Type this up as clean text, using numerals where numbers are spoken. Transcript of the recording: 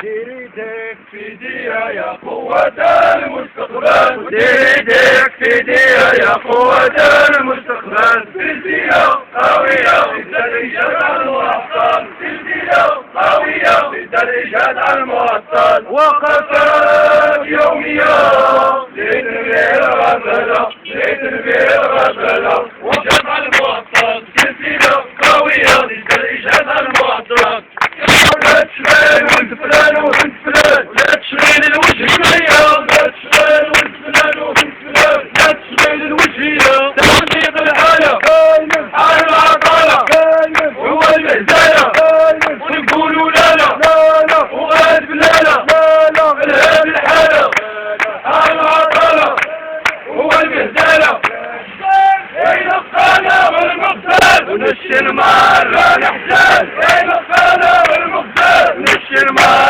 دير ايديك في ايديا يا قوة المستقبل، دير ايديك في ايديا يا قوة المستقبل. سلسلة قوية للرجال الموصل، سلسلة قوية للرجال الموصل. وقفات يومية لتنبيه الغفلة، لتنبيه الغفلة. وجمع الموصل سلسلة قوية للرجال الموصل. لا تشغل وانت فلان وانت فلان، لا تشغل الوجهية، لا تشغل وانت فلان وانت فلان، لا تشغل الوجهية. تحقيق الحالة حال العطالة هو المهزلة، ونقولوا لا لا وغاد بلا لا لهذه الحالة حال العطالة هو المهزلة. أين القادة والمقتل ونشر مرة نحزن، أين القادة والمقتل ونشر مرة